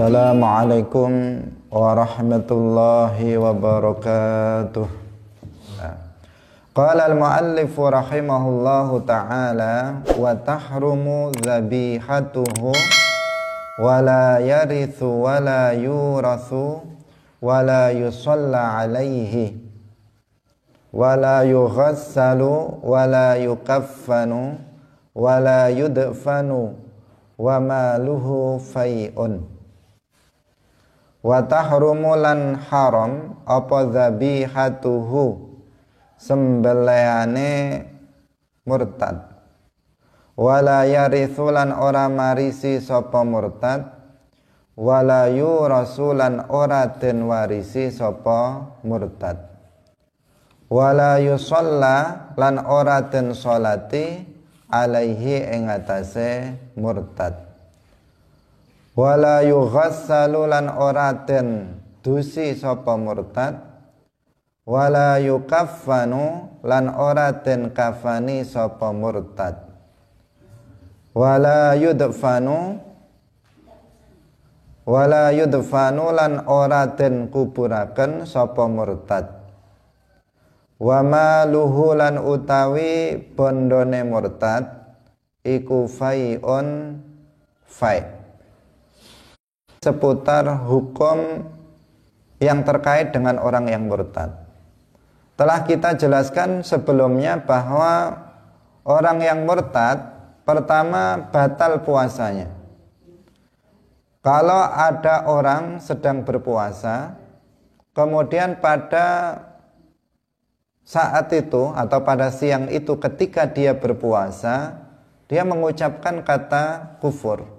Assalamualaikum warahmatullahi wabarakatuh. Qala al-muallif rahimahullahu ta'ala wa tahrumu dzabihatuhu wa la yarithu wa la yurathu wa la yusalla alaihi wa la yughassalu wa la yukaffanu wa la yudfanu wa maluhu fai'un. Wa tahrumu lan haram apa dzabihatuhu sembelihane murtad, wala yarithu lan ora marisi sapa murtad, wala yurasu lan ora den warisi sapa murtad, wala yusalla lan ora den sholati alaihi ing atase murtad, wala yughassalu lan ora den dusi sapa murtad, wala yukaffanu lan ora den kafani sapa murtad, wala yudfanu lan ora den kuburaken sapa murtad, wa maluhu lan utawi bondone murtad iku fai'un fai'. Seputar hukum yang terkait dengan orang yang murtad. Telah kita jelaskan sebelumnya bahwa orang yang murtad pertama batal puasanya. Kalau ada orang sedang berpuasa, kemudian pada saat itu atau pada siang itu ketika dia berpuasa, dia mengucapkan kata kufur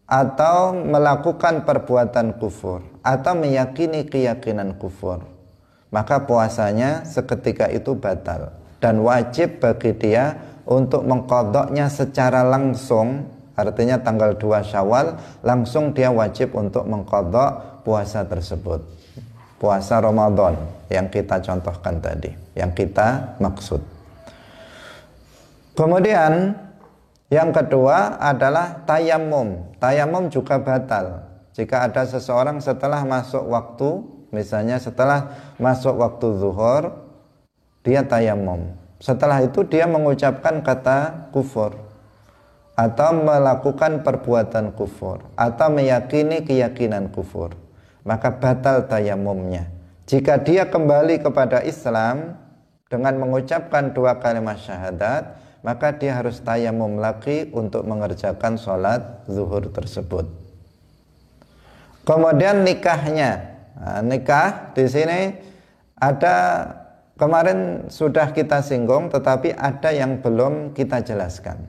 atau melakukan perbuatan kufur atau meyakini keyakinan kufur, maka puasanya seketika itu batal dan wajib bagi dia untuk mengqadha'nya secara langsung. Artinya tanggal 2 Syawal langsung dia wajib untuk mengqadha' puasa tersebut, puasa Ramadan yang kita contohkan tadi, yang kita maksud. Kemudian yang kedua adalah tayamum. Tayamum juga batal jika ada seseorang setelah masuk waktu, misalnya setelah masuk waktu zuhur, dia tayamum. Setelah itu dia mengucapkan kata kufur atau melakukan perbuatan kufur atau meyakini keyakinan kufur, maka batal tayamumnya. Jika dia kembali kepada Islam dengan mengucapkan 2 kalimat syahadat, maka dia harus tayamum lagi untuk mengerjakan sholat zuhur tersebut. Kemudian nikahnya, nikah di sini ada, kemarin sudah kita singgung, tetapi ada yang belum kita jelaskan.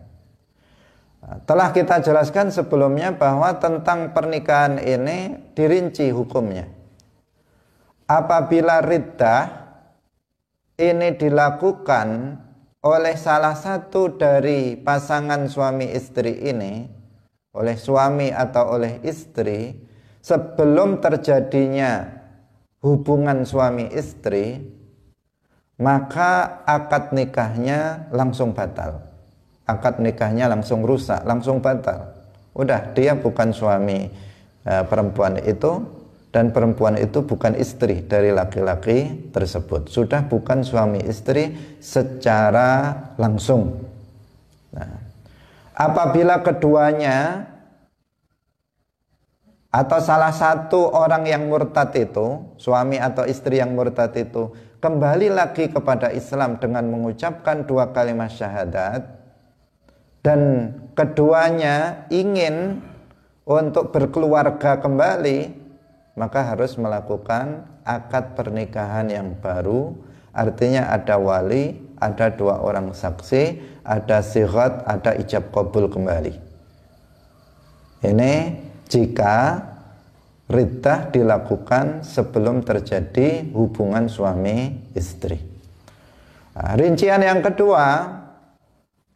Telah kita jelaskan sebelumnya bahwa tentang pernikahan ini dirinci hukumnya. Apabila riddah ini dilakukan oleh salah satu dari pasangan suami istri ini, oleh suami atau oleh istri, sebelum terjadinya hubungan suami istri, maka akad nikahnya langsung batal. Akad nikahnya langsung rusak, langsung batal. Udah, dia bukan suami perempuan itu, dan perempuan itu bukan istri dari laki-laki tersebut. Sudah bukan suami istri secara langsung. Nah, apabila keduanya atau salah satu orang yang murtad itu, suami atau istri yang murtad itu, kembali lagi kepada Islam dengan mengucapkan 2 kalimat syahadat, dan keduanya ingin untuk berkeluarga kembali, maka harus melakukan akad pernikahan yang baru. Artinya ada wali, ada 2 orang saksi, ada sighat, ada ijab qabul kembali. Ini jika riddah dilakukan sebelum terjadi hubungan suami istri. Nah, rincian yang kedua,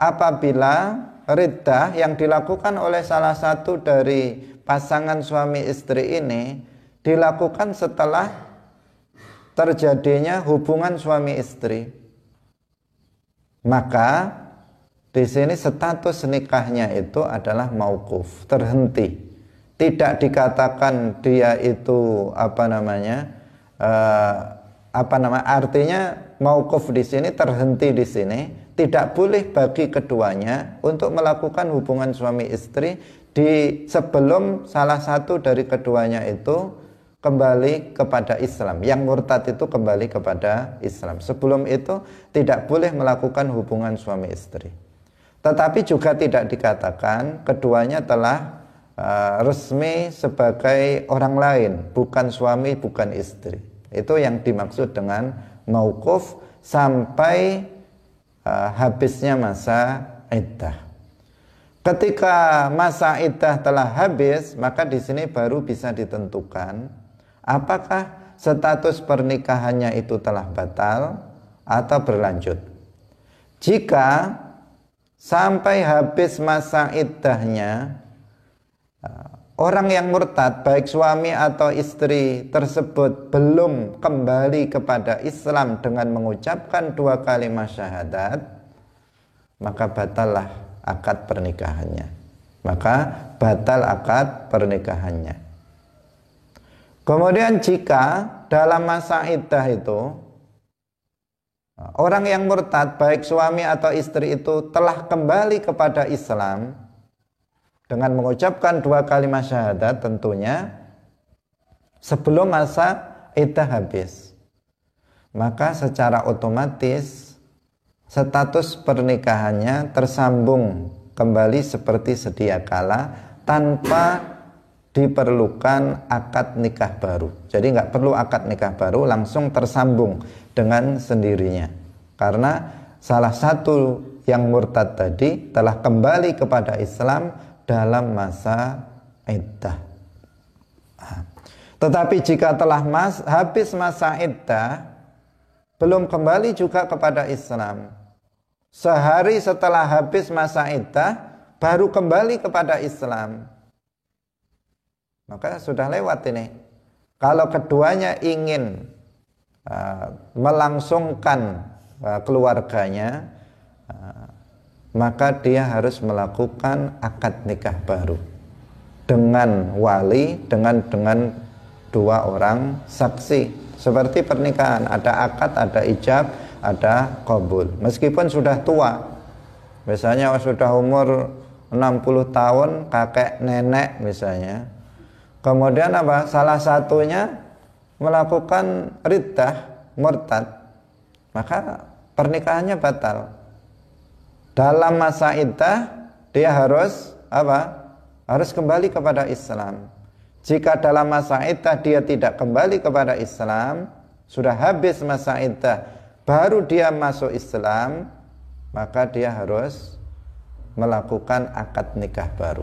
apabila riddah yang dilakukan oleh salah satu dari pasangan suami istri ini dilakukan setelah terjadinya hubungan suami istri, maka di sini status nikahnya itu adalah mauquf, terhenti. tidak dikatakan dia itu artinya mauquf di sini, terhenti di sini. Tidak boleh bagi keduanya untuk melakukan hubungan suami istri sebelum salah satu dari keduanya itu kembali kepada Islam. Yang murtad itu kembali kepada Islam. Sebelum itu tidak boleh melakukan hubungan suami istri. Tetapi juga tidak dikatakan keduanya telah resmi sebagai orang lain, bukan suami, bukan istri. Itu yang dimaksud dengan mauquf sampai habisnya masa iddah. Ketika masa iddah telah habis, maka di sini baru bisa ditentukan apakah status pernikahannya itu telah batal atau berlanjut. Jika sampai habis masa iddahnya orang yang murtad, baik suami atau istri tersebut, belum kembali kepada Islam dengan mengucapkan 2 kalimat syahadat, maka batallah akad pernikahannya. Kemudian jika dalam masa iddah itu orang yang murtad, baik suami atau istri itu telah kembali kepada Islam dengan mengucapkan 2 kalimat syahadat, tentunya sebelum masa iddah habis, maka secara otomatis status pernikahannya tersambung kembali seperti sedia kala tanpa diperlukan akad nikah baru. Jadi nggak perlu akad nikah baru, langsung tersambung dengan sendirinya, karena salah satu yang murtad tadi telah kembali kepada Islam dalam masa iddah. Tetapi jika telah habis masa iddah, belum kembali juga kepada Islam, sehari setelah habis masa iddah baru kembali kepada Islam, maka sudah lewat ini. Kalau keduanya ingin melangsungkan keluarganya, maka dia harus melakukan akad nikah baru dengan wali, dengan 2 orang saksi. Seperti pernikahan, ada akad, ada ijab, ada qabul. Meskipun sudah tua, misalnya sudah umur 60 tahun, kakek nenek misalnya, kemudian salah satunya melakukan riddah, murtad, maka pernikahannya batal. Dalam masa iddah dia harus harus kembali kepada Islam. Jika dalam masa iddah dia tidak kembali kepada Islam, sudah habis masa iddah baru dia masuk Islam, maka dia harus melakukan akad nikah baru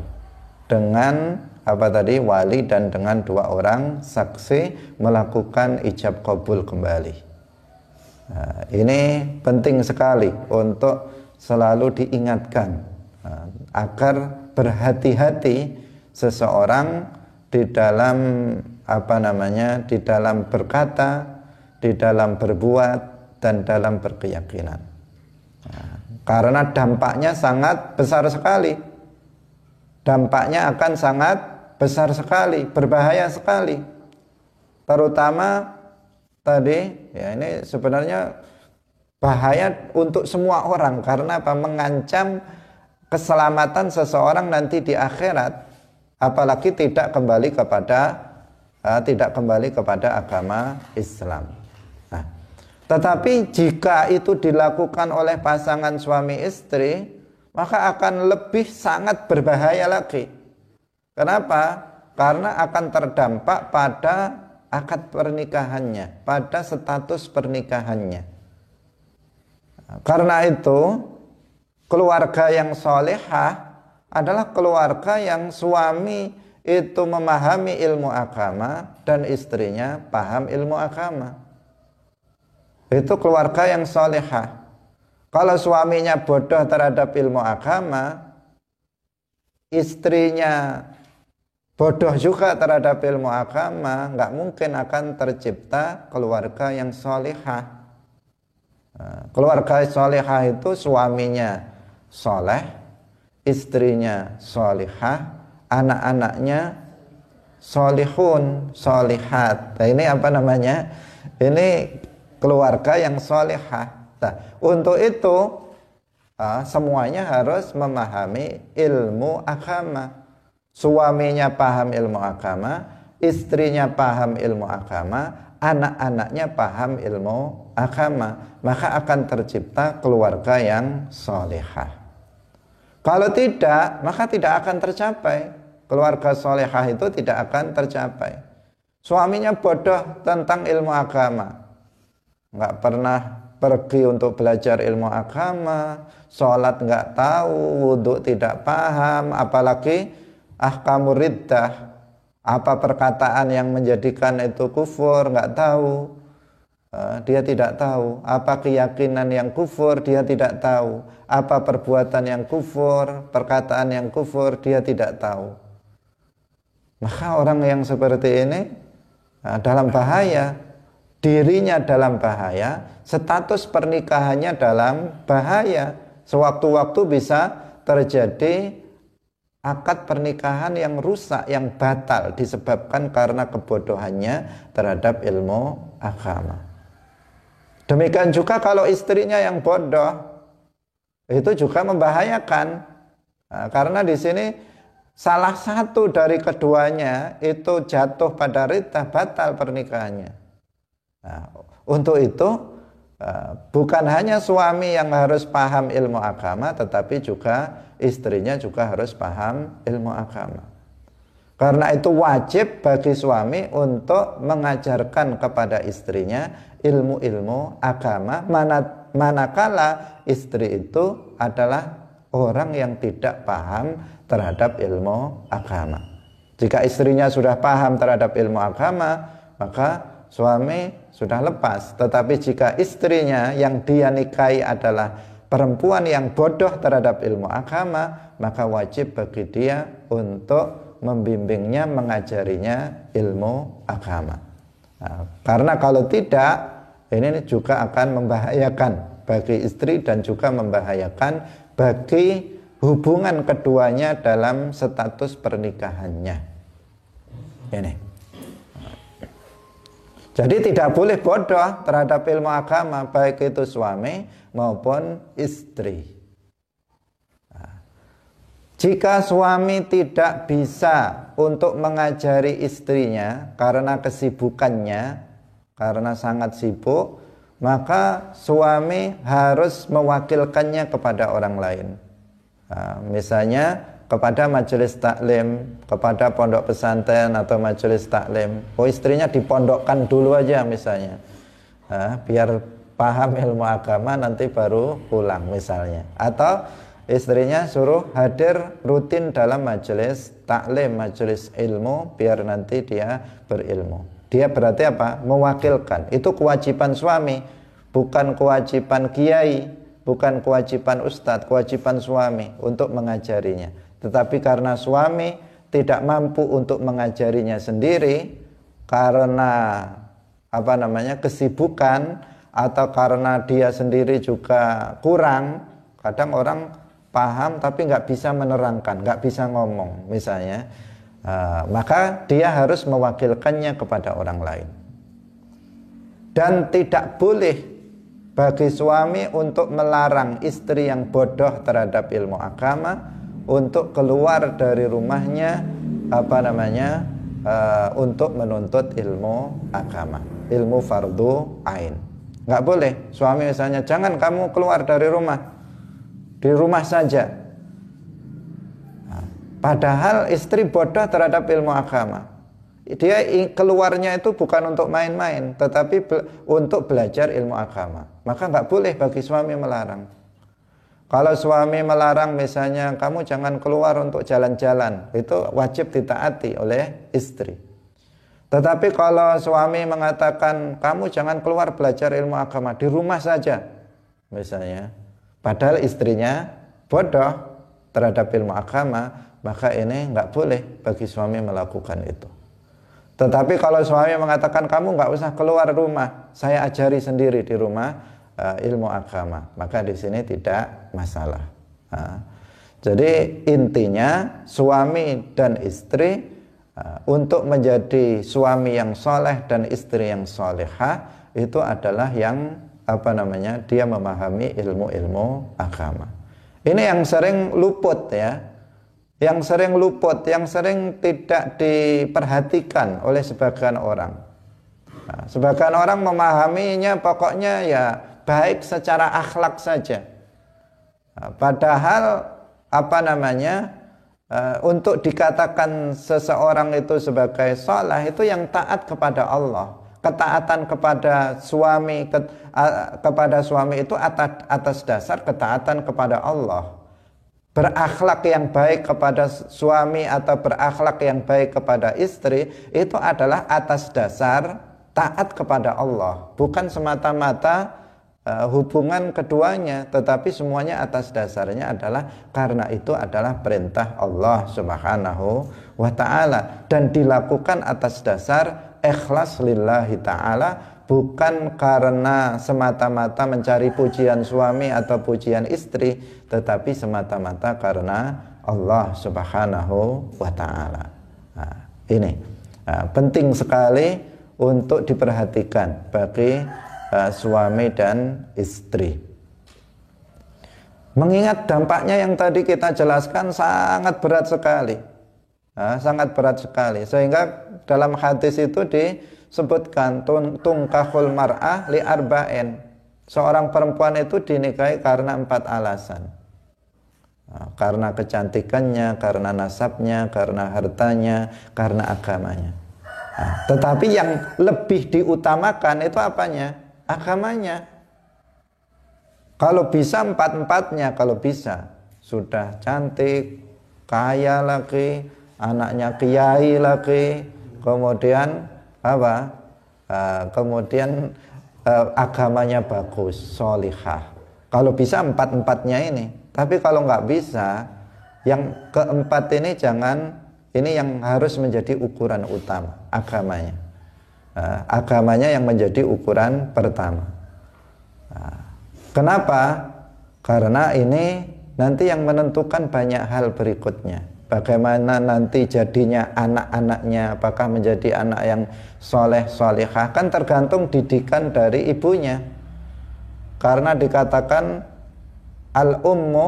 dengan wali dan dengan 2 orang saksi, melakukan ijab qabul kembali. Nah, ini penting sekali untuk selalu diingatkan agar berhati-hati seseorang di dalam di dalam berkata, di dalam berbuat, dan dalam berkeyakinan. Karena dampaknya sangat besar sekali. Dampaknya akan sangat besar sekali, berbahaya sekali. Terutama tadi, ya ini sebenarnya bahaya untuk semua orang, karena mengancam keselamatan seseorang nanti di akhirat, apalagi tidak kembali kepada agama Islam. Nah, tetapi jika itu dilakukan oleh pasangan suami istri, maka akan lebih sangat berbahaya lagi. Kenapa? Karena akan terdampak pada akad pernikahannya, pada status pernikahannya. Karena itu, keluarga yang solehah adalah keluarga yang suami itu memahami ilmu agama dan istrinya paham ilmu agama. Itu keluarga yang solehah. Kalau suaminya bodoh terhadap ilmu agama, istrinya bodoh juga terhadap ilmu agama, nggak mungkin akan tercipta keluarga yang solehah. Keluarga solehah itu suaminya soleh, istrinya solehah, anak-anaknya solihun, solihat. Nah, ini apa namanya? Ini keluarga yang solihah. Nah, untuk itu semuanya harus memahami ilmu agama. Suaminya paham ilmu agama, istrinya paham ilmu agama, anak-anaknya paham ilmu agama, maka akan tercipta keluarga yang solehah. Kalau tidak, maka tidak akan tercapai. Keluarga solehah itu tidak akan tercapai. Suaminya bodoh tentang ilmu agama, nggak pernah pergi untuk belajar ilmu agama, sholat nggak tahu, wudhu tidak paham, apalagi ahkamur riddah, apa perkataan yang menjadikan itu kufur, nggak tahu. Dia tidak tahu. Apa keyakinan yang kufur, dia tidak tahu. Apa perbuatan yang kufur, perkataan yang kufur, dia tidak tahu. Maka orang yang seperti ini dalam bahaya, dirinya dalam bahaya, status pernikahannya dalam bahaya. Sewaktu-waktu bisa terjadi akad pernikahan yang rusak, yang batal disebabkan karena kebodohannya terhadap ilmu agama. Demikian juga kalau istrinya yang bodoh, itu juga membahayakan. Karena di sini salah satu dari keduanya itu jatuh pada riddah, batal pernikahannya. Nah, untuk itu bukan hanya suami yang harus paham ilmu agama, tetapi juga istrinya juga harus paham ilmu agama. Karena itu wajib bagi suami untuk mengajarkan kepada istrinya ilmu-ilmu agama, manakala istri itu adalah orang yang tidak paham terhadap ilmu agama. Jika istrinya sudah paham terhadap ilmu agama, maka suami sudah lepas. Tetapi jika istrinya yang dia nikahi adalah perempuan yang bodoh terhadap ilmu agama, maka wajib bagi dia untuk membimbingnya, mengajarinya ilmu agama. Nah, karena kalau tidak, ini juga akan membahayakan bagi istri dan juga membahayakan bagi hubungan keduanya dalam status pernikahannya. Ini. Jadi tidak boleh bodoh terhadap ilmu agama, baik itu suami maupun istri. Jika suami tidak bisa untuk mengajari istrinya karena kesibukannya, karena sangat sibuk, maka suami harus mewakilkannya kepada orang lain. Misalnya kepada majelis taklim, kepada pondok pesantren atau majelis taklim. Istrinya dipondokkan dulu aja misalnya, biar paham ilmu agama nanti baru pulang misalnya. Atau istrinya suruh hadir rutin dalam majelis taklim, majelis ilmu, biar nanti dia berilmu. Dia berarti apa? Mewakilkan. Itu kewajiban suami, bukan kewajiban kiai, bukan kewajiban ustadz, kewajiban suami untuk mengajarinya. Tetapi karena suami tidak mampu untuk mengajarinya sendiri karena kesibukan, atau karena dia sendiri juga kurang, kadang orang paham tapi nggak bisa menerangkan, nggak bisa ngomong misalnya, maka dia harus mewakilkannya kepada orang lain. Dan tidak boleh bagi suami untuk melarang istri yang bodoh terhadap ilmu agama untuk keluar dari rumahnya untuk menuntut ilmu agama, ilmu fardu ain. Nggak boleh. Suami misalnya, jangan kamu keluar dari rumah, di rumah saja. Padahal istri bodoh terhadap ilmu agama. Dia keluarnya itu bukan untuk main-main, tetapi untuk belajar ilmu agama. Maka nggak boleh bagi suami melarang. Kalau suami melarang misalnya, kamu jangan keluar untuk jalan-jalan, itu wajib ditaati oleh istri. Tetapi kalau suami mengatakan, kamu jangan keluar belajar ilmu agama, di rumah saja misalnya, padahal istrinya bodoh terhadap ilmu agama, maka ini nggak boleh bagi suami melakukan itu. Tetapi kalau suami mengatakan, kamu nggak usah keluar rumah, saya ajari sendiri di rumah ilmu agama, maka di sini tidak masalah. Jadi intinya suami dan istri Untuk menjadi suami yang soleh dan istri yang solehah itu adalah yang dia memahami ilmu-ilmu agama. Ini yang sering luput ya, yang sering tidak diperhatikan oleh sebagian orang. Sebagian orang memahaminya pokoknya ya baik secara akhlak saja. Padahal untuk dikatakan seseorang itu sebagai saleh itu yang taat kepada Allah. Ketaatan kepada suami itu atas dasar ketaatan kepada Allah. Berakhlak yang baik kepada suami atau berakhlak yang baik kepada istri itu adalah atas dasar taat kepada Allah, bukan semata-mata hubungan keduanya, tetapi semuanya atas dasarnya adalah karena itu adalah perintah Allah Subhanahu wa ta'ala dan dilakukan atas dasar ikhlas lillahi ta'ala, bukan karena semata-mata mencari pujian suami atau pujian istri, tetapi semata-mata karena Allah Subhanahu wa ta'ala. Ini penting sekali untuk diperhatikan bagi suami dan istri. Mengingat dampaknya yang tadi kita jelaskan sangat berat sekali. Sangat berat sekali. Sehingga dalam hadis itu disebutkan tungkahul mar'ah li arba'in. Seorang perempuan itu dinikahi karena 4 alasan. Karena kecantikannya, karena nasabnya, karena hartanya, karena agamanya. Tetapi yang lebih diutamakan itu apanya? Agamanya. Kalau bisa 4-4-nya, kalau bisa sudah cantik, kaya lagi, anaknya kiai lagi, kemudian kemudian agamanya bagus, sholihah. Kalau bisa 4-4-nya ini. Tapi kalau nggak bisa, yang keempat ini ini yang harus menjadi ukuran utama, agamanya. Agamanya yang menjadi ukuran pertama. Kenapa? Karena ini nanti yang menentukan banyak hal berikutnya. Bagaimana nanti jadinya anak-anaknya, apakah menjadi anak yang soleh, solehah, kan tergantung didikan dari ibunya. Karena dikatakan al-ummu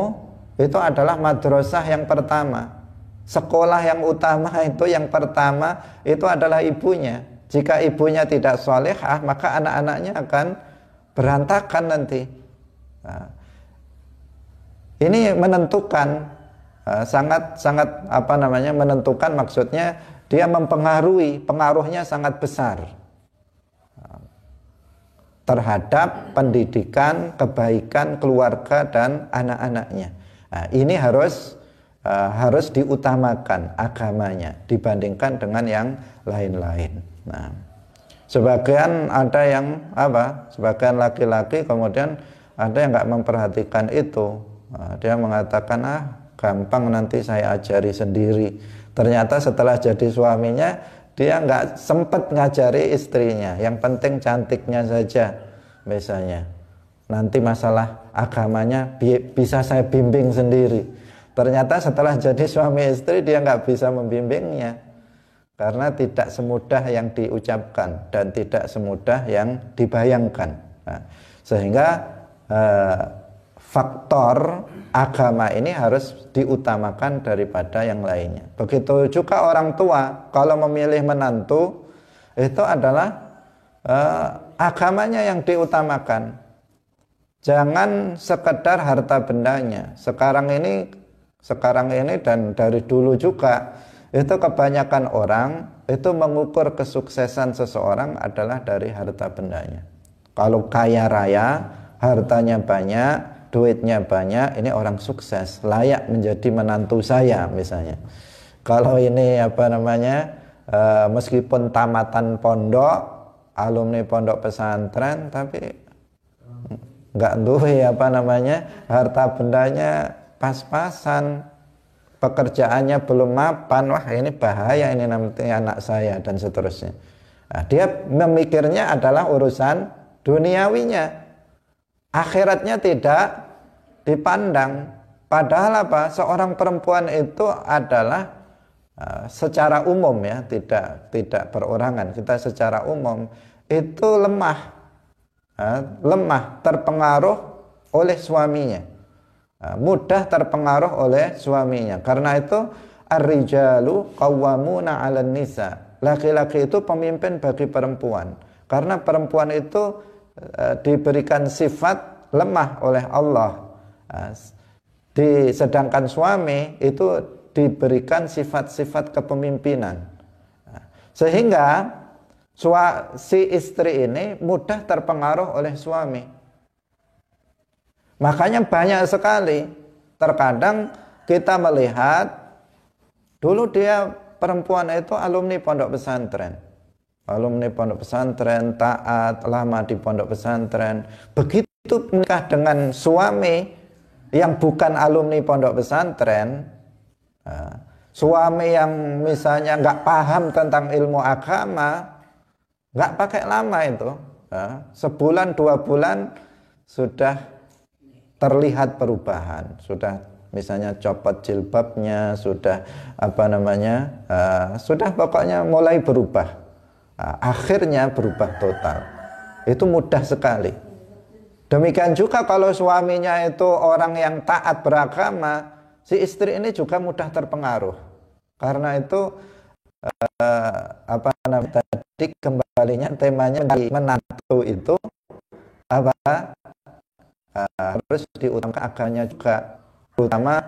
itu adalah madrasah yang pertama. Sekolah yang utama itu yang pertama itu adalah ibunya. Jika ibunya tidak solehah, maka anak-anaknya akan berantakan nanti. Ini menentukan, sangat menentukan, maksudnya dia mempengaruhi, pengaruhnya sangat besar terhadap pendidikan, kebaikan keluarga dan anak-anaknya. Ini harus diutamakan agamanya dibandingkan dengan yang lain-lain. Sebagian ada yang sebagian laki-laki kemudian ada yang nggak memperhatikan itu. Dia mengatakan gampang nanti saya ajari sendiri. Ternyata setelah jadi suaminya dia nggak sempat ngajari istrinya. Yang penting cantiknya saja misalnya. Nanti masalah agamanya bisa saya bimbing sendiri. Ternyata setelah jadi suami istri dia nggak bisa membimbingnya karena tidak semudah yang diucapkan dan tidak semudah yang dibayangkan. Sehingga faktor agama ini harus diutamakan daripada yang lainnya. Begitu juga orang tua kalau memilih menantu itu adalah agamanya yang diutamakan. Jangan sekedar harta bendanya. Sekarang ini dan dari dulu juga itu kebanyakan orang itu mengukur kesuksesan seseorang adalah dari harta bendanya. Kalau kaya raya, hartanya banyak, duitnya banyak, ini orang sukses, layak menjadi menantu saya misalnya. Kalau ini meskipun tamatan pondok, alumni pondok pesantren, tapi nggak duwe harta bendanya pas-pasan, pekerjaannya belum mapan, wah ini bahaya, ini nanti anak saya dan seterusnya. Dia memikirnya adalah urusan duniawinya, akhiratnya tidak dipandang. Padahal seorang perempuan itu adalah secara umum ya, tidak perorangan, kita secara umum itu lemah terpengaruh oleh suaminya, mudah terpengaruh oleh suaminya. Karena itu ar-rijalu qawwamuna 'alan nisa, laki-laki itu pemimpin bagi perempuan, karena perempuan itu diberikan sifat lemah oleh Allah. Sedangkan suami itu diberikan sifat-sifat kepemimpinan, sehingga si istri ini mudah terpengaruh oleh suami. Makanya banyak sekali terkadang kita melihat dulu dia perempuan itu alumni pondok pesantren, taat, lama di pondok pesantren. Begitu menikah dengan suami yang bukan alumni pondok pesantren, suami yang misalnya nggak paham tentang ilmu agama, nggak pakai lama itu, sebulan 2 bulan sudah terlihat perubahan, sudah misalnya copot jilbabnya, sudah sudah pokoknya mulai berubah, akhirnya berubah total. Itu mudah sekali. Demikian juga kalau suaminya itu orang yang taat beragama, si istri ini juga mudah terpengaruh. Karena itu tadi kembalinya temanya di menantu itu harus diutamakan agamanya juga, terutama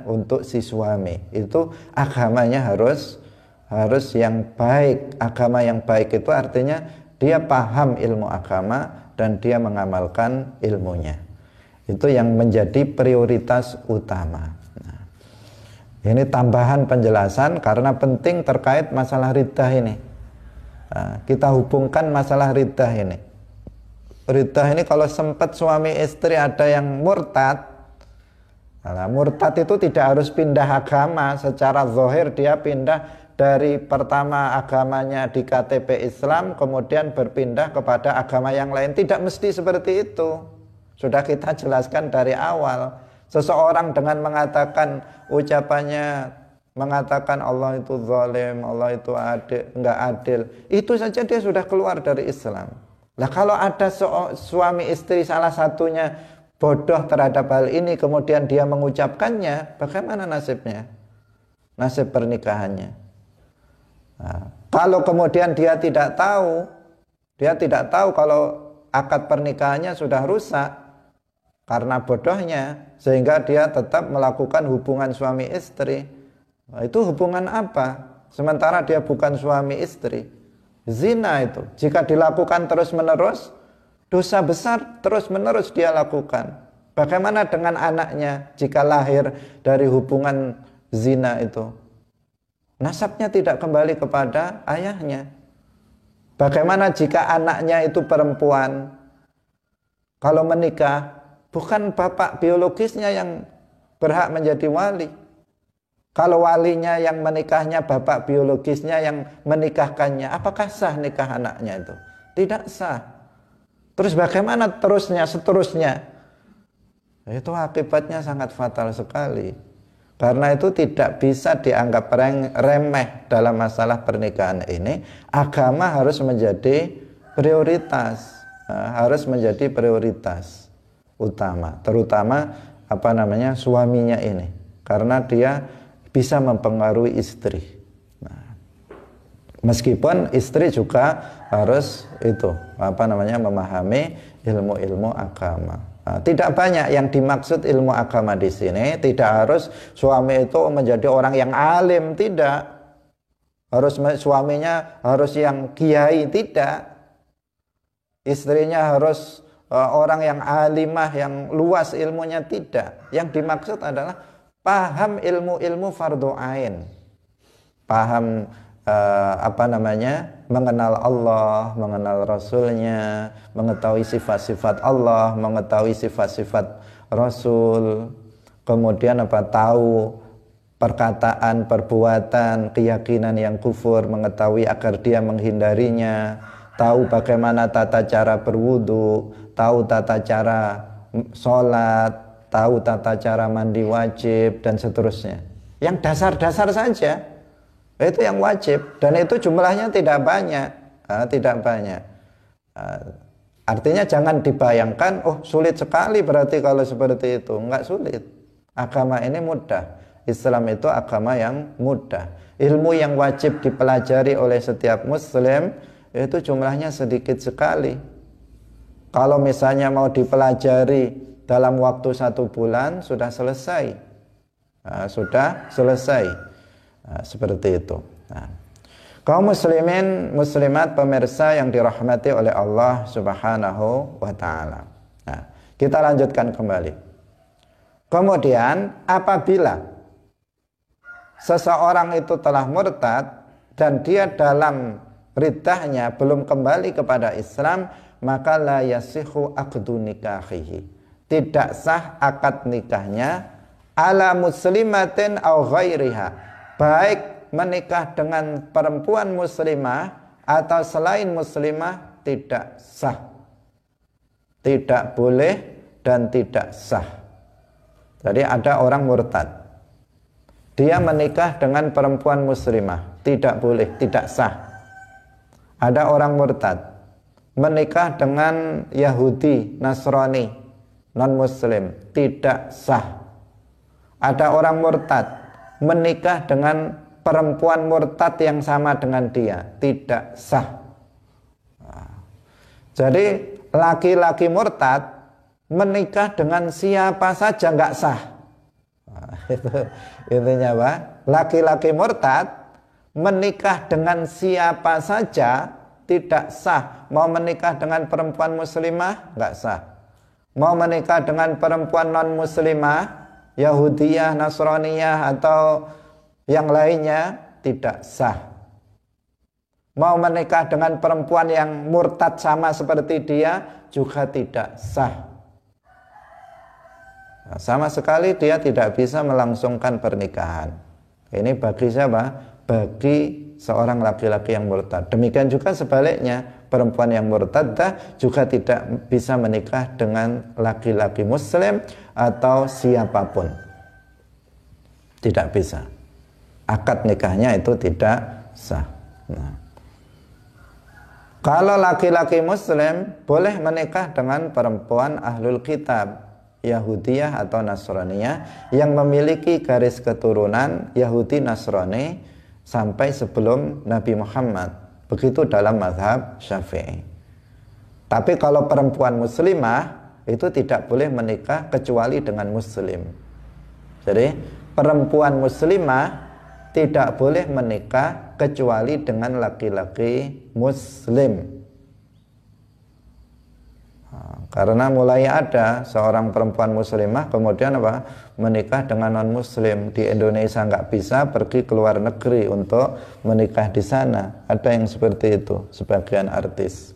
untuk si suami itu agamanya harus yang baik. Agama yang baik itu artinya dia paham ilmu agama dan dia mengamalkan ilmunya. Itu yang menjadi prioritas utama. Nah, ini tambahan penjelasan karena penting terkait masalah riddah ini. Nah, kita hubungkan masalah riddah ini. Riddah ini kalau sempat suami istri ada yang murtad, murtad itu tidak harus pindah agama. Secara zahir dia pindah dari pertama agamanya di KTP Islam, kemudian berpindah kepada agama yang lain. Tidak mesti seperti itu. Sudah kita jelaskan dari awal. Seseorang dengan mengatakan ucapannya, mengatakan Allah itu zalim, Allah itu enggak adil, itu saja dia sudah keluar dari Islam. Nah, kalau ada suami istri salah satunya bodoh terhadap hal ini, kemudian dia mengucapkannya, bagaimana nasibnya? Nasib pernikahannya. Nah, kalau kemudian dia tidak tahu kalau akad pernikahannya sudah rusak karena bodohnya, sehingga dia tetap melakukan hubungan suami istri. Nah, itu hubungan apa? Sementara dia bukan suami istri. Zina itu, jika dilakukan terus-menerus, dosa besar terus-menerus dia lakukan. Bagaimana dengan anaknya jika lahir dari hubungan zina itu? Nasabnya tidak kembali kepada ayahnya. Bagaimana jika anaknya itu perempuan? Kalau menikah, bukan bapak biologisnya yang berhak menjadi wali. Kalau walinya yang menikahnya, bapak biologisnya yang menikahkannya, apakah sah nikah anaknya itu? Tidak sah. Terus bagaimana seterusnya? Itu akibatnya sangat fatal sekali. Karena itu tidak bisa dianggap remeh dalam masalah pernikahan ini. Agama harus menjadi prioritas, harus menjadi prioritas utama, terutama suaminya ini, karena dia bisa mempengaruhi istri. Nah, meskipun istri juga harus memahami ilmu-ilmu agama. Nah, tidak banyak yang dimaksud ilmu agama di sini. Tidak harus suami itu menjadi orang yang alim, tidak. Suaminya harus yang kiai, tidak. Istrinya harus orang yang alimah, yang luas ilmunya, tidak. Yang dimaksud adalah paham ilmu-ilmu fardhu ain. Paham mengenal Allah, mengenal Rasulnya, mengetahui sifat-sifat Allah, mengetahui sifat-sifat Rasul, kemudian tahu perkataan, perbuatan, keyakinan yang kufur, mengetahui agar dia menghindarinya, tahu bagaimana tata cara berwudu, tahu tata cara sholat, tahu tata cara mandi wajib, dan seterusnya. yang dasar-dasar saja, itu yang wajib, dan itu jumlahnya tidak banyak, tidak banyak. Artinya jangan dibayangkan, oh sulit sekali berarti kalau seperti itu. Enggak sulit. Agama ini mudah. Islam itu agama yang mudah. Ilmu yang wajib dipelajari oleh setiap muslim itu jumlahnya sedikit sekali. Kalau misalnya mau dipelajari dalam waktu 1 bulan sudah selesai. Sudah selesai. Seperti itu. Kaum muslimin, muslimat, pemirsa yang dirahmati oleh Allah Subhanahu wa ta'ala. Kita lanjutkan kembali. Kemudian apabila seseorang itu telah murtad dan dia dalam riddahnya belum kembali kepada Islam, maka la yasihu aqdu nikahihi. Tidak sah akad nikahnya ala muslimatin au ghairiha. Baik menikah dengan perempuan muslimah atau selain muslimah tidak sah. Tidak boleh dan tidak sah. Jadi ada orang murtad. Dia menikah dengan perempuan muslimah, tidak boleh, tidak sah. Ada orang murtad menikah dengan Yahudi, Nasrani, non-muslim, tidak sah. Ada orang murtad menikah dengan perempuan murtad yang sama dengan dia, tidak sah. Jadi laki-laki murtad menikah dengan siapa saja nggak sah. Itu intinya apa? Laki-laki murtad menikah dengan siapa saja tidak sah. Mau menikah dengan perempuan muslimah nggak sah. Mau menikah dengan perempuan non muslimah, Yahudiyah, Nasraniyah atau yang lainnya tidak sah. Mau menikah dengan perempuan yang murtad sama seperti dia juga tidak sah. Sama sekali dia tidak bisa melangsungkan pernikahan. Ini bagi siapa? Bagi seorang laki-laki yang murtad. Demikian juga sebaliknya, perempuan yang murtadah juga tidak bisa menikah dengan laki-laki muslim atau siapapun. Tidak bisa. Akad nikahnya itu tidak sah. Kalau laki-laki muslim boleh menikah dengan perempuan ahlul kitab, Yahudiyah atau Nasraniyah yang memiliki garis keturunan Yahudi Nasrani sampai sebelum Nabi Muhammad. Begitu dalam mazhab Syafi'i. Tapi kalau perempuan muslimah itu tidak boleh menikah kecuali dengan muslim. Jadi perempuan muslimah tidak boleh menikah kecuali dengan laki-laki muslim. Karena mulai ada seorang perempuan muslimah kemudian menikah dengan non muslim. Di Indonesia nggak bisa, pergi ke luar negeri untuk menikah di sana. Ada yang seperti itu sebagian artis.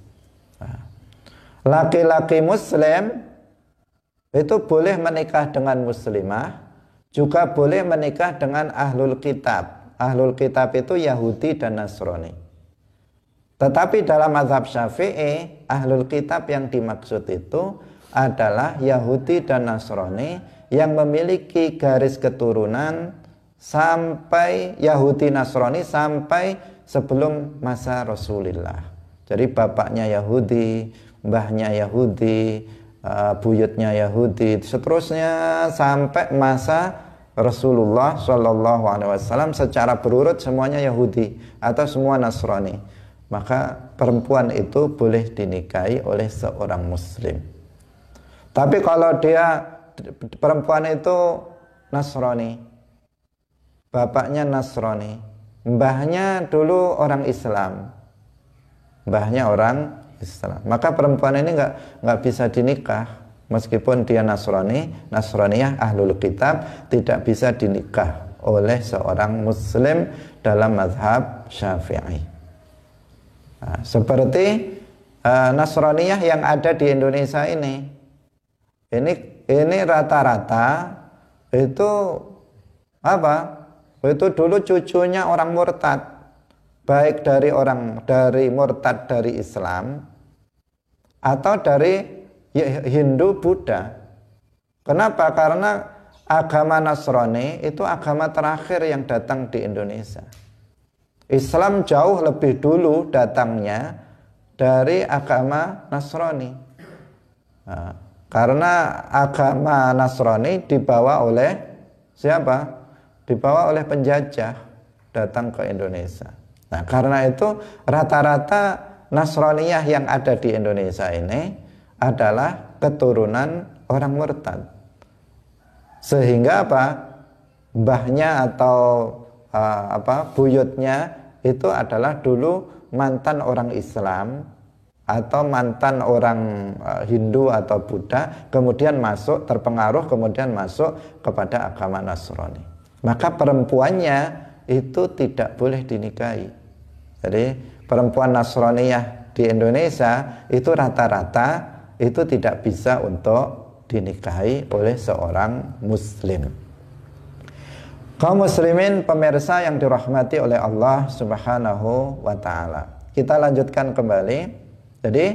Laki-laki muslim itu boleh menikah dengan muslimah, juga boleh menikah dengan ahlul kitab. Ahlul kitab itu Yahudi dan Nasrani. Tetapi dalam mazhab Syafi'i, ahlul kitab yang dimaksud itu adalah Yahudi dan Nasrani yang memiliki garis keturunan sampai Yahudi Nasrani sampai sebelum masa Rasulullah. Jadi bapaknya Yahudi, mbahnya Yahudi, buyutnya Yahudi, seterusnya sampai masa Rasulullah SAW secara berurut semuanya Yahudi atau semua Nasrani. Maka perempuan itu boleh dinikahi oleh seorang muslim. Tapi kalau dia perempuan itu Nasrani, bapaknya Nasrani, mbahnya dulu orang Islam, mbahnya orang Islam, maka perempuan ini nggak bisa dinikah. Meskipun dia Nasrani, Nasraniyah, ahlul kitab, tidak bisa dinikah oleh seorang muslim dalam mazhab Syafi'i. Seperti Nasraniyah yang ada di Indonesia ini rata-rata itu itu dulu cucunya orang murtad, baik dari murtad dari Islam atau dari Hindu Buddha. Kenapa? Karena agama Nasrani itu agama terakhir yang datang di Indonesia. Islam jauh lebih dulu datangnya dari agama Nasrani. Nah, karena agama Nasrani dibawa oleh siapa? Dibawa oleh penjajah datang ke Indonesia. Nah, karena itu rata-rata Nasraniyah yang ada di Indonesia ini adalah keturunan orang murtad. Sehingga apa? Mbahnya atau buyutnya itu adalah dulu mantan orang Islam atau mantan orang Hindu atau Buddha, kemudian masuk terpengaruh, kemudian masuk kepada agama Nasrani. Maka perempuannya itu tidak boleh dinikahi. Jadi perempuan Nasraniyah di Indonesia itu rata-rata itu tidak bisa untuk dinikahi oleh seorang muslim. Kaum muslimin pemirsa yang dirahmati oleh Allah Subhanahu wa taala. Kita lanjutkan kembali. Jadi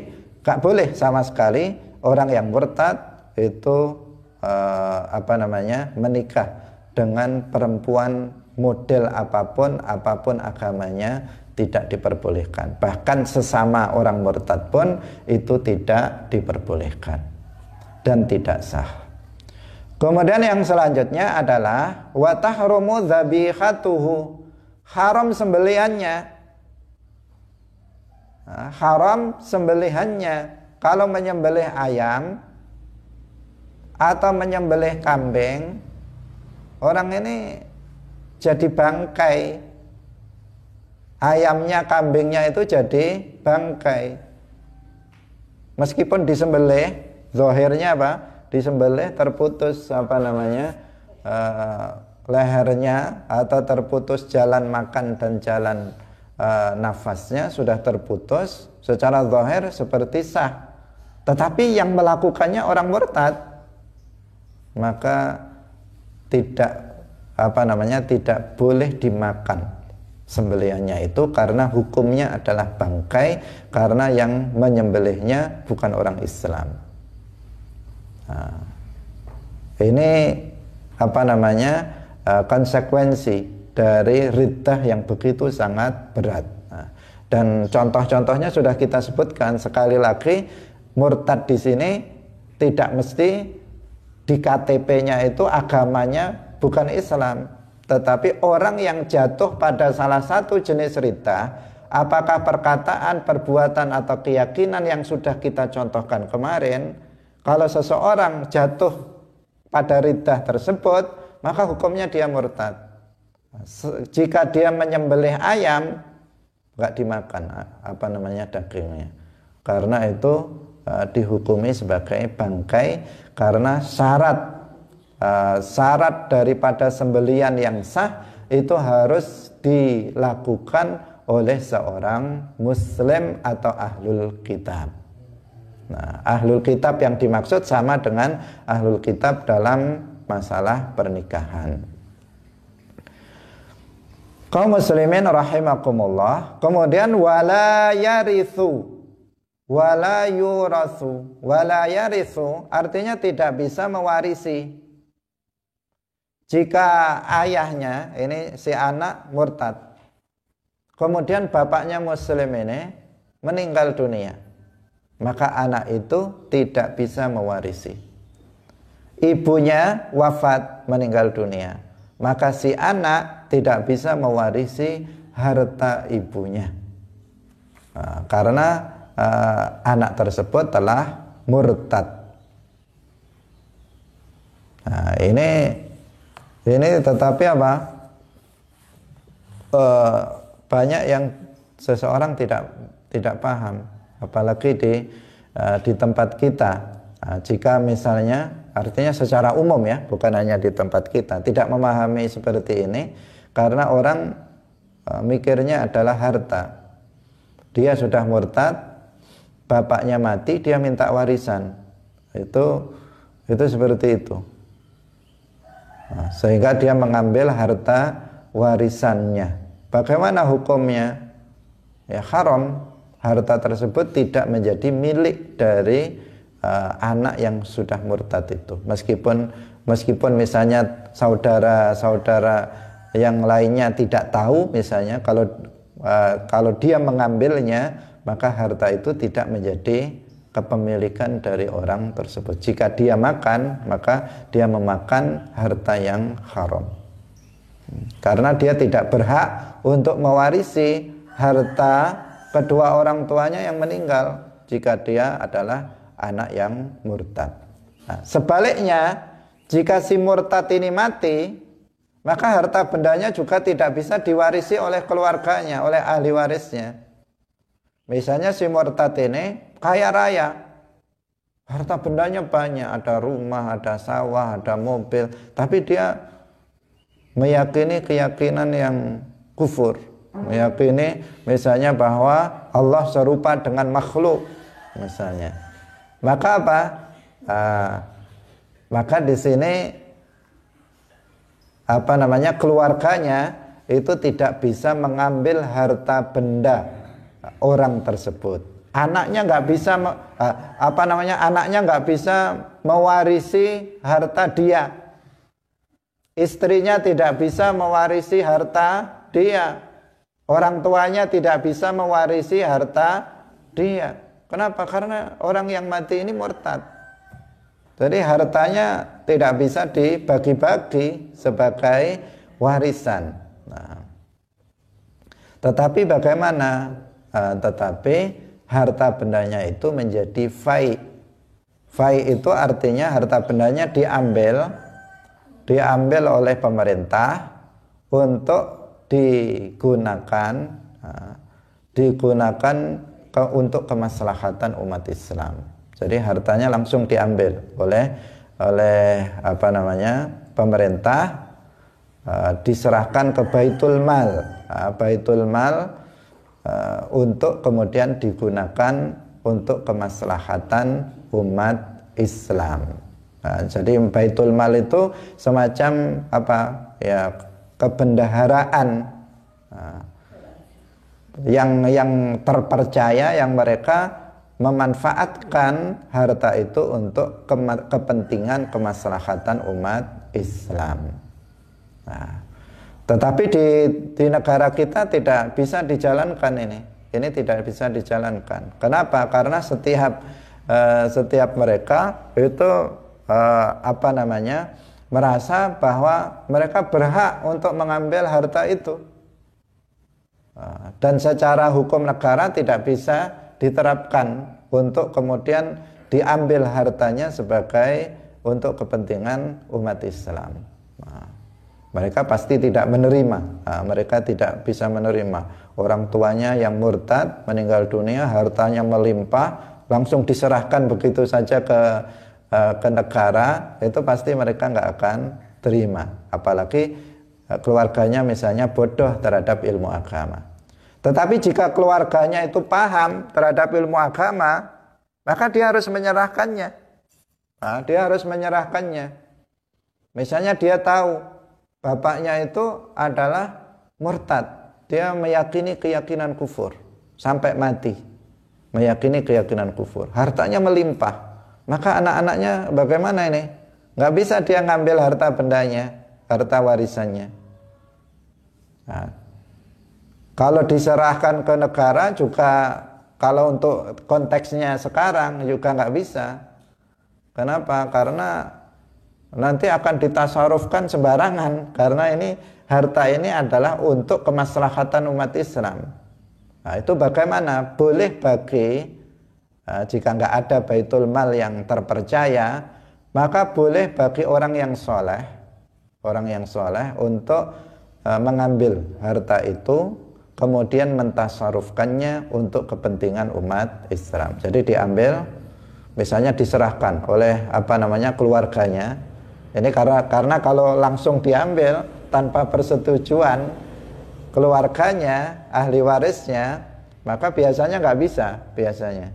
gak boleh sama sekali orang yang murtad itu menikah dengan perempuan model apapun agamanya, tidak diperbolehkan. Bahkan sesama orang murtad pun itu tidak diperbolehkan dan tidak sah. Kemudian yang selanjutnya adalah wa tahrumu dzabihatuhu, haram sembelihannya. Nah, haram sembelihannya. Kalau menyembelih ayam atau menyembelih kambing, orang ini jadi bangkai. Ayamnya, kambingnya itu jadi bangkai. Meskipun disembelih, zahirnya apa? Disembelih terputus lehernya atau terputus jalan makan dan jalan nafasnya sudah terputus, secara zahir seperti sah. Tetapi yang melakukannya orang murtad, maka tidak boleh dimakan sembelihannya itu, karena hukumnya adalah bangkai, karena yang menyembelihnya bukan orang Islam. Nah, ini konsekuensi dari riddah yang begitu sangat berat. Nah, dan contoh-contohnya sudah kita sebutkan. Sekali lagi, murtad di sini tidak mesti di KTP-nya itu agamanya bukan Islam, tetapi orang yang jatuh pada salah satu jenis riddah, apakah perkataan, perbuatan atau keyakinan yang sudah kita contohkan kemarin, kalau seseorang jatuh pada riddah tersebut, maka hukumnya dia murtad. Jika dia menyembelih ayam, enggak dimakan dagingnya, karena itu dihukumi sebagai bangkai, karena syarat daripada sembelian yang sah itu harus dilakukan oleh seorang muslim atau ahlul kitab. Nah, ahlul kitab yang dimaksud sama dengan ahlul kitab dalam masalah pernikahan. Kaum muslimin rahimakumullah. Kemudian wala yarithu, wala yurathu. Wala yarithu artinya tidak bisa mewarisi. Jika ayahnya, ini si anak murtad, kemudian bapaknya muslim ini meninggal dunia, maka anak itu tidak bisa mewarisi. Ibunya wafat, meninggal dunia, maka si anak tidak bisa mewarisi harta ibunya, karena anak tersebut telah murtad. Nah, ini tetapi banyak yang seseorang tidak paham, apalagi di tempat kita. Nah, jika misalnya, artinya secara umum ya, bukan hanya di tempat kita, tidak memahami seperti ini, karena orang mikirnya adalah harta. Dia sudah murtad, bapaknya mati, dia minta warisan. Itu seperti itu. Nah, sehingga dia mengambil harta warisannya. Bagaimana hukumnya? Ya haram. Harta tersebut tidak menjadi milik dari anak yang sudah murtad itu. Meskipun Meskipun misalnya saudara-saudara yang lainnya tidak tahu, misalnya kalau dia mengambilnya, maka harta itu tidak menjadi kepemilikan dari orang tersebut. Jika dia makan, maka dia memakan harta yang haram. Karena dia tidak berhak untuk mewarisi harta kedua orang tuanya yang meninggal jika dia adalah anak yang murtad. Nah, sebaliknya, jika si murtad ini mati, maka harta bendanya juga tidak bisa diwarisi oleh keluarganya, oleh ahli warisnya. Misalnya si murtad ini kaya raya, harta bendanya banyak, ada rumah, ada sawah, ada mobil, tapi dia meyakini keyakinan yang kufur, meyakini misalnya bahwa Allah serupa dengan makhluk misalnya. Maka apa? Maka di sini keluarganya itu tidak bisa mengambil harta benda orang tersebut. Anaknya nggak bisa anaknya nggak bisa mewarisi harta dia. Istrinya tidak bisa mewarisi harta dia. Orang tuanya tidak bisa mewarisi harta dia. Kenapa? Karena orang yang mati ini murtad. Jadi hartanya tidak bisa dibagi-bagi sebagai warisan. Nah, tetapi bagaimana? Tetapi harta bendanya itu menjadi fai. Fai itu artinya harta bendanya diambil oleh pemerintah untuk digunakan untuk kemaslahatan umat Islam. Jadi hartanya langsung diambil oleh pemerintah, diserahkan ke Baitul Mal. Baitul Mal untuk kemudian digunakan untuk kemaslahatan umat Islam. Jadi Baitul Mal itu semacam kebendaharaan yang terpercaya, yang mereka memanfaatkan harta itu untuk kepentingan kemaslahatan umat Islam. Nah, tetapi di negara kita tidak bisa dijalankan ini. Ini tidak bisa dijalankan. Kenapa? Karena setiap mereka itu merasa bahwa mereka berhak untuk mengambil harta itu. Dan secara hukum negara tidak bisa diterapkan untuk kemudian diambil hartanya sebagai untuk kepentingan umat Islam. Mereka pasti tidak menerima. Mereka tidak bisa menerima orang tuanya yang murtad meninggal dunia, hartanya melimpah, langsung diserahkan begitu saja ke negara. Itu pasti mereka nggak akan terima. Apalagi keluarganya misalnya bodoh terhadap ilmu agama. Tetapi jika keluarganya itu paham terhadap ilmu agama, maka dia harus menyerahkannya. Dia harus menyerahkannya. Misalnya dia tahu bapaknya itu adalah murtad. Dia meyakini keyakinan kufur sampai mati. Meyakini keyakinan kufur. Hartanya melimpah. Maka anak-anaknya bagaimana ini? Nggak bisa dia ngambil harta bendanya, harta warisannya. Kalau diserahkan ke negara juga, kalau untuk konteksnya sekarang juga nggak bisa. Kenapa? Karena nanti akan ditasarufkan sembarangan. Karena ini harta ini adalah untuk kemaslahatan umat Islam. Nah, itu bagaimana? Boleh bagi jika nggak ada Baitul Mal yang terpercaya, maka boleh bagi orang yang soleh untuk mengambil harta itu, kemudian mentasarufkannya untuk kepentingan umat Islam. Jadi diambil, misalnya diserahkan oleh keluarganya. Ini karena kalau langsung diambil tanpa persetujuan keluarganya, ahli warisnya, maka biasanya nggak bisa biasanya.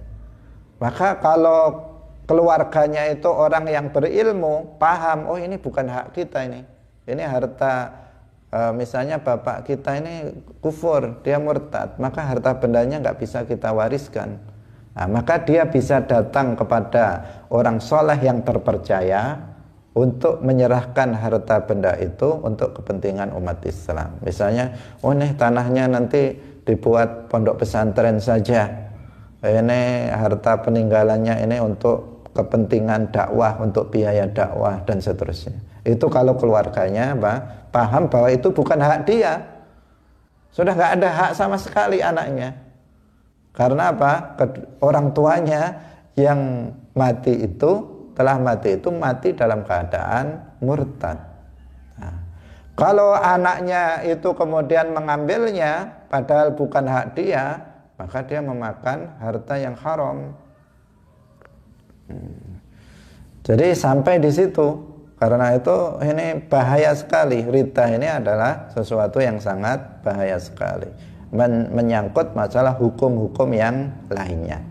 Maka kalau keluarganya itu orang yang berilmu, paham, oh ini bukan hak kita ini harta. Misalnya bapak kita ini kufur, dia murtad, maka harta bendanya nggak bisa kita wariskan. Nah, maka dia bisa datang kepada orang soleh yang terpercaya untuk menyerahkan harta benda itu untuk kepentingan umat Islam. Misalnya, oh nih tanahnya nanti dibuat pondok pesantren saja, ini harta peninggalannya ini untuk kepentingan dakwah, untuk biaya dakwah dan seterusnya. Itu kalau keluarganya paham bahwa itu bukan hak dia, sudah nggak ada hak sama sekali anaknya. Karena apa? Orang tuanya yang telah mati itu mati dalam keadaan murtad. Nah, kalau anaknya itu kemudian mengambilnya padahal bukan hak dia, maka dia memakan harta yang haram. Jadi sampai di situ. Karena itu ini bahaya sekali. Riddah ini adalah sesuatu yang sangat bahaya sekali, menyangkut masalah hukum-hukum yang lainnya.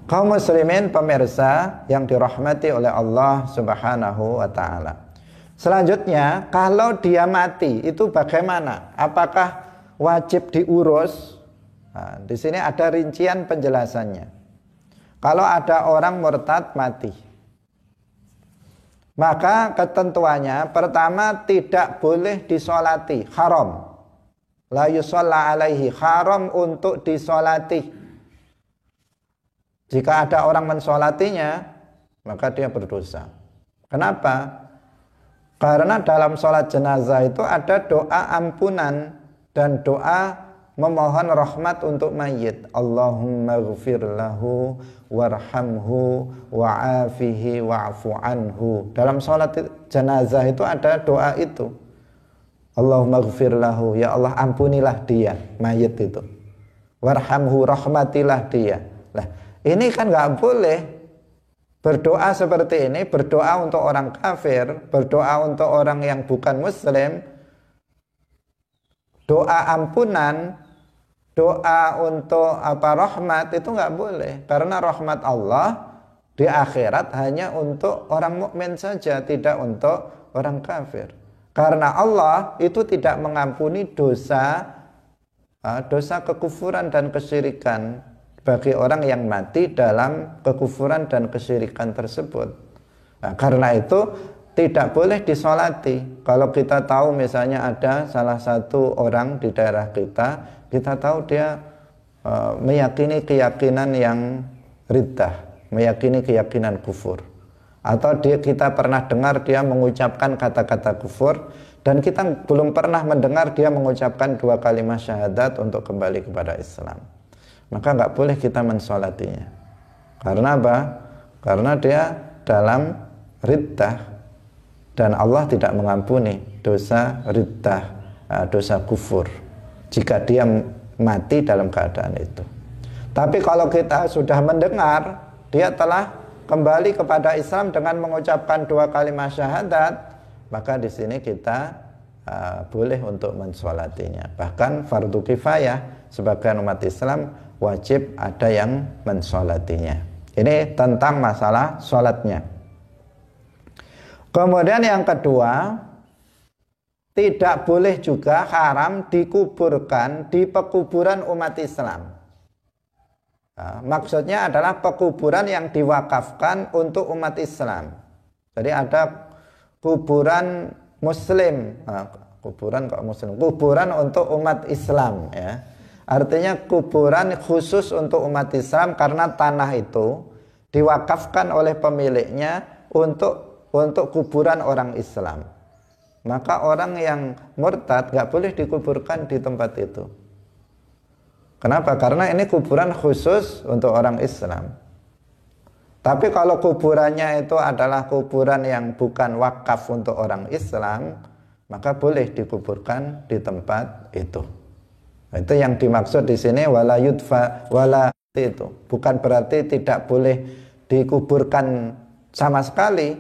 Kaum muslimin pemirsa yang dirahmati oleh Allah Subhanahu wa taala. Selanjutnya, kalau dia mati itu bagaimana? Apakah wajib diurus? Nah, di sini ada rincian penjelasannya. Kalau ada orang murtad mati, maka ketentuannya pertama tidak boleh disolati, haram. La yusalla alaihi, haram untuk disolati. Jika ada orang mensolatinya, maka dia berdosa. Kenapa? Karena dalam sholat jenazah itu ada doa ampunan dan doa memohon rahmat untuk mayit. Allahumma ghfir lahu warhamhu wa'afihi wa'fu anhu. Dalam sholat jenazah itu ada doa itu. Allahumma ghfir lahu, ya Allah ampunilah dia, mayit itu. Warhamhu, rahmatilah dia. Lah, ini kan nggak boleh berdoa seperti ini, berdoa untuk orang kafir, berdoa untuk orang yang bukan muslim. Doa ampunan, doa untuk rahmat itu nggak boleh, karena rahmat Allah di akhirat hanya untuk orang mukmin saja, tidak untuk orang kafir. Karena Allah itu tidak mengampuni dosa kekufuran dan kesyirikan bagi orang yang mati dalam kekufuran dan kesyirikan tersebut. Nah, karena itu tidak boleh disolati. Kalau kita tahu misalnya ada salah satu orang di daerah kita tahu dia meyakini keyakinan yang riddah, meyakini keyakinan kufur, atau kita pernah dengar dia mengucapkan kata-kata kufur, dan kita belum pernah mendengar dia mengucapkan 2 kalimat syahadat untuk kembali kepada Islam, maka nggak boleh kita mensolatinya. Karena apa? Karena dia dalam riddah, dan Allah tidak mengampuni dosa riddah, dosa kufur, jika dia mati dalam keadaan itu. Tapi kalau kita sudah mendengar dia telah kembali kepada Islam dengan mengucapkan 2 kalimat syahadat, maka di sini kita boleh untuk mensolatinya. Bahkan fardu kifayah, sebagian umat Islam wajib ada yang mensolatinya. Ini tentang masalah sholatnya. Kemudian yang kedua, tidak boleh juga, haram dikuburkan di pekuburan umat Islam. Maksudnya adalah pekuburan yang diwakafkan untuk umat Islam. Jadi ada kuburan muslim, kuburan untuk umat Islam, ya. Artinya kuburan khusus untuk umat Islam karena tanah itu diwakafkan oleh pemiliknya untuk kuburan orang Islam. Maka orang yang murtad gak boleh dikuburkan di tempat itu. Kenapa? Karena ini kuburan khusus untuk orang Islam. Tapi kalau kuburannya itu adalah kuburan yang bukan wakaf untuk orang Islam, maka boleh dikuburkan di tempat itu. Itu yang dimaksud di sini wala yudfa wala, itu bukan berarti tidak boleh dikuburkan sama sekali.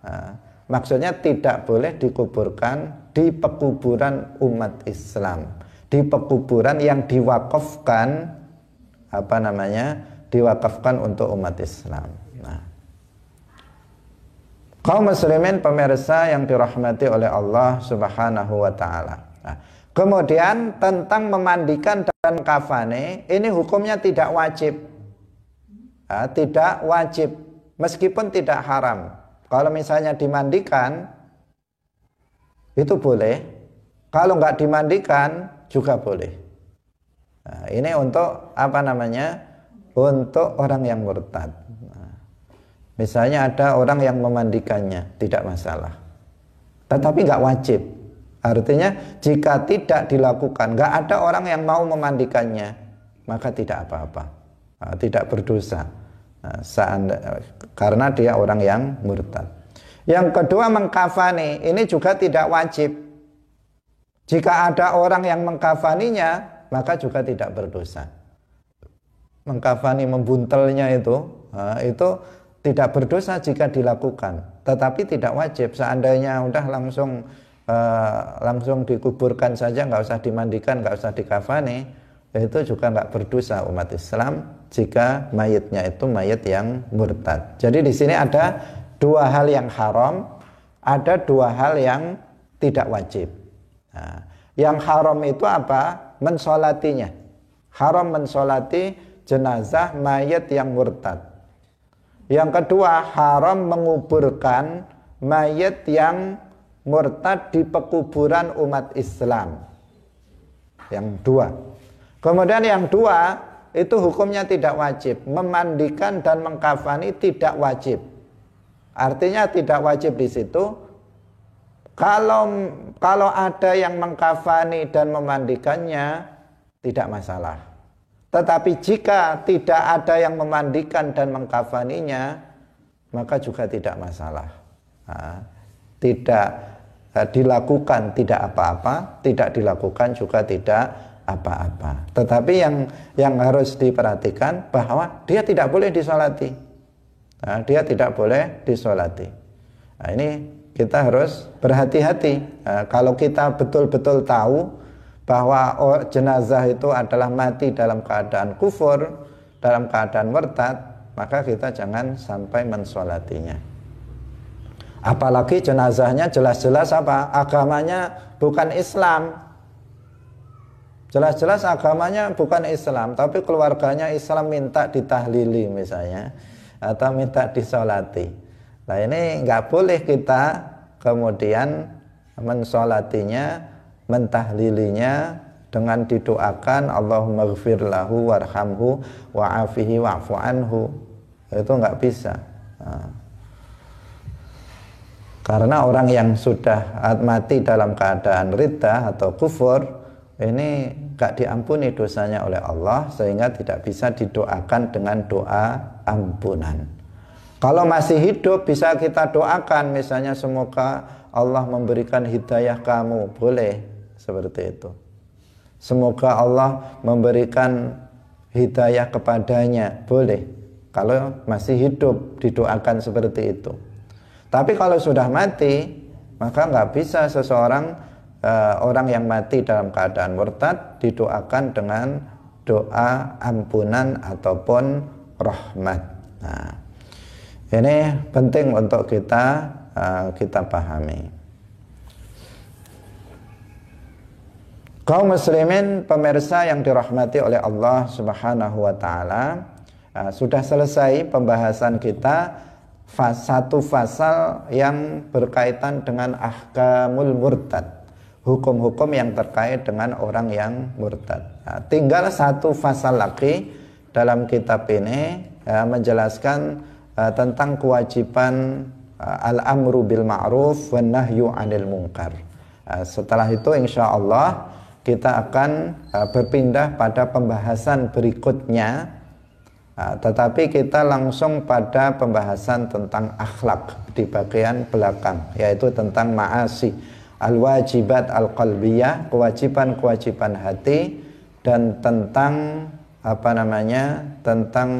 Nah, maksudnya tidak boleh dikuburkan di pekuburan umat Islam, di pekuburan yang diwakafkan diwakafkan untuk umat Islam. Nah, kaum muslimin pemirsa yang dirahmati oleh Allah Subhanahu wa taala. Nah, kemudian tentang memandikan dan kafane, ini hukumnya tidak wajib. Tidak wajib meskipun tidak haram. Kalau misalnya dimandikan, itu boleh. Kalau nggak dimandikan, juga boleh. Nah, ini untuk apa namanya? Untuk orang yang murtad. Nah, misalnya ada orang yang memandikannya, tidak masalah. Tetapi nggak wajib. Artinya jika tidak dilakukan, nggak ada orang yang mau memandikannya, maka tidak apa-apa, tidak berdosa, karena dia orang yang murtad. Yang kedua, mengkafani, ini juga tidak wajib. Jika ada orang yang mengkafaninya, maka juga tidak berdosa. Mengkafani, membuntelnya itu tidak berdosa jika dilakukan, tetapi tidak wajib. Seandainya udah langsung dikuburkan saja, nggak usah dimandikan, nggak usah dikafani, itu juga nggak berdosa umat Islam jika mayitnya itu mayit yang murtad. Jadi di sini ada dua hal yang haram, ada dua hal yang tidak wajib. Nah, yang haram itu apa? Mensolatinya. Haram mensolati jenazah mayit yang murtad. Yang kedua, haram menguburkan mayit yang murtad di pekuburan umat Islam. Yang dua. Kemudian yang dua, itu hukumnya tidak wajib. Memandikan dan mengkafani tidak wajib. Artinya tidak wajib di situ. Kalau ada yang mengkafani dan memandikannya, tidak masalah. Tetapi jika tidak ada yang memandikan dan mengkafaninya, maka juga tidak masalah. Nah, tidak dilakukan tidak apa-apa, tidak dilakukan juga tidak apa-apa. Tetapi yang harus diperhatikan bahwa dia tidak boleh disolati. Nah, dia tidak boleh disolati. Nah, ini kita harus berhati-hati. Nah, kalau kita betul-betul tahu bahwa jenazah itu adalah mati dalam keadaan kufur, dalam keadaan murtad, maka kita jangan sampai mensolatinya. Apalagi jenazahnya jelas-jelas apa? Agamanya bukan Islam. Jelas-jelas agamanya bukan Islam, tapi keluarganya Islam, minta ditahlili misalnya, atau minta disolati. Nah, ini nggak boleh kita kemudian mensolatinya, mentahlilinya dengan didoakan Allahumma ghfir lahu warhamhu wa'afihi wa'fu anhu. Itu nggak bisa. Nah, karena orang yang sudah mati dalam keadaan riddah atau kufur, ini gak diampuni dosanya oleh Allah, sehingga tidak bisa didoakan dengan doa ampunan. Kalau masih hidup bisa kita doakan, misalnya semoga Allah memberikan hidayah kamu, boleh seperti itu. Semoga Allah memberikan hidayah kepadanya, boleh. Kalau masih hidup didoakan seperti itu. Tapi kalau sudah mati, maka nggak bisa seseorang orang yang mati dalam keadaan murtad didoakan dengan doa ampunan ataupun rahmat. Nah, ini penting untuk kita pahami. Kaum muslimin pemirsa yang dirahmati oleh Allah Subhanahu wa taala, sudah selesai pembahasan kita satu pasal yang berkaitan dengan ahkamul murtad, hukum-hukum yang terkait dengan orang yang murtad. Nah, tinggal satu pasal lagi dalam kitab ini menjelaskan tentang kewajiban al-amru bil ma'ruf wan nahyu 'anil munkar. Setelah itu insya Allah kita akan berpindah pada pembahasan berikutnya. Tetapi kita langsung pada pembahasan tentang akhlak di bagian belakang, yaitu tentang ma'asi, al-wajibat al-qalbiyah, kewajiban-kewajiban hati, dan tentang tentang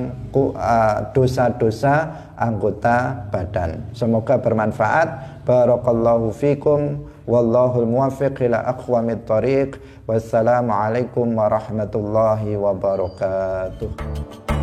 dosa-dosa anggota badan. Semoga bermanfaat. Barakallahu fikum, wallahul muwaffiq ila aqwamit thoriq. Wassalamualaikum warahmatullahi wabarakatuh.